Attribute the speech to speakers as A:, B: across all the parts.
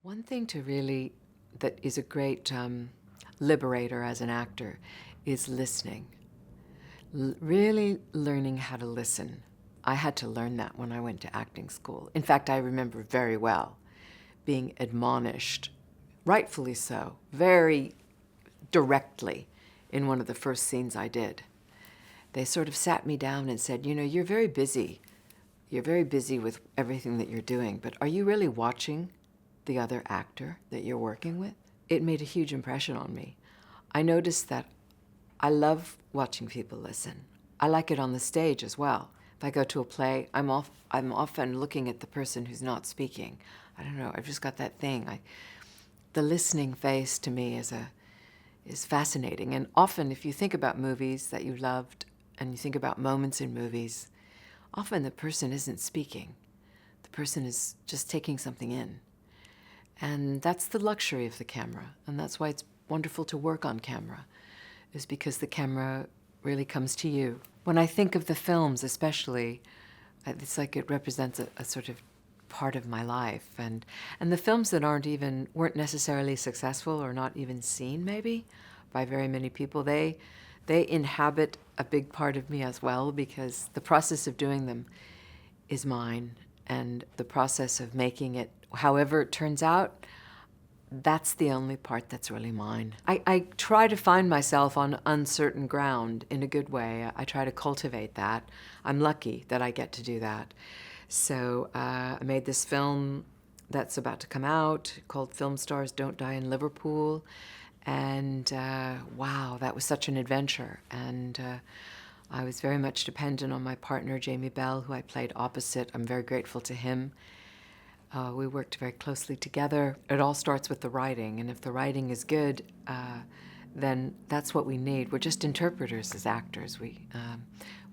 A: One thing that is a great liberator as an actor is listening. Really learning how to listen. I had to learn that when I went to acting school. In fact, I remember very well being admonished, rightfully so, very directly in one of the first scenes I did. They sort of sat me down and said, you're very busy. You're very busy with everything that you're doing, but are you really watching the other actor that you're working with? It made a huge impression on me. I noticed that I love watching people listen. I like it on the stage as well. If I go to a play, I'm often looking at the person who's not speaking. I don't know, I've just got that thing. The listening face to me is fascinating. And often if you think about movies that you loved and you think about moments in movies, often the person isn't speaking. The person is just taking something in. And that's the luxury of the camera. And that's why it's wonderful to work on camera, is because the camera really comes to you. When I think of the films especially, it's like it represents a sort of part of my life. And the films that weren't necessarily successful or not even seen maybe by very many people, they inhabit a big part of me as well, because the process of doing them is mine, and the process of making it, however it turns out, that's the only part that's really mine. I try to find myself on uncertain ground in a good way. I try to cultivate that. I'm lucky that I get to do that. So I made this film that's about to come out called Film Stars Don't Die in Liverpool. And wow, that was such an adventure. And I was very much dependent on my partner, Jamie Bell, who I played opposite. I'm very grateful to him. We worked very closely together. It all starts with the writing, and if the writing is good, then that's what we need. We're just interpreters as actors.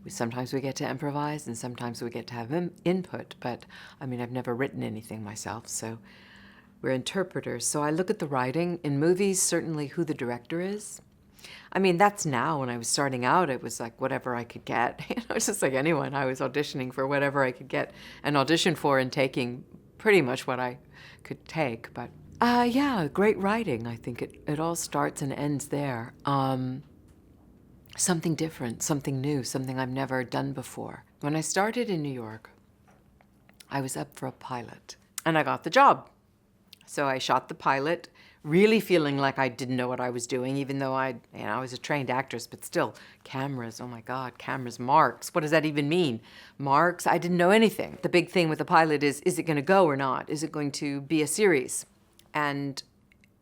A: Sometimes we get to improvise, and sometimes we get to have input, but I mean, I've never written anything myself, so we're interpreters. So I look at the writing. In movies, certainly who the director is. I mean, that's now. When I was starting out, it was like whatever I could get. It's just like anyone. I was auditioning for whatever I could get an audition for and taking pretty much what I could take. But yeah, great writing. I think it all starts and ends there. Something different, something new, something I've never done before. When I started in New York, I was up for a pilot, and I got the job. So I shot the pilot, really feeling like I didn't know what I was doing, even though I was a trained actress, but still, cameras, oh my God, cameras, marks, what does that even mean? Marks, I didn't know anything. The big thing with the pilot is it going to go or not? Is it going to be a series? And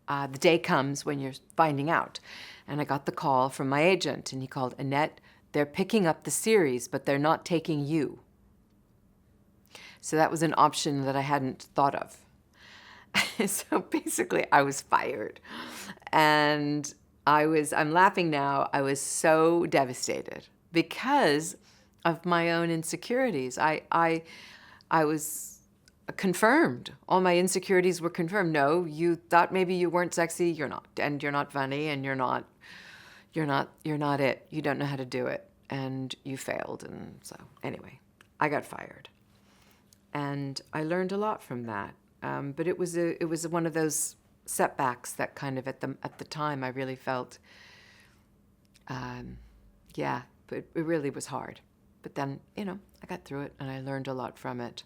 A: the day comes when you're finding out. And I got the call from my agent, and he called, Annette, they're picking up the series, but they're not taking you. So that was an option that I hadn't thought of. So basically I was fired, and I'm laughing now, I was so devastated because of my own insecurities. I was confirmed. All my insecurities were confirmed. No, you thought maybe you weren't sexy, you're not, and you're not funny, and you're not it. You don't know how to do it, and you failed. And so anyway, I got fired, and I learned a lot from that. But it was one of those setbacks that kind of at the time I really felt, yeah, but it really was hard. But then, I got through it, and I learned a lot from it.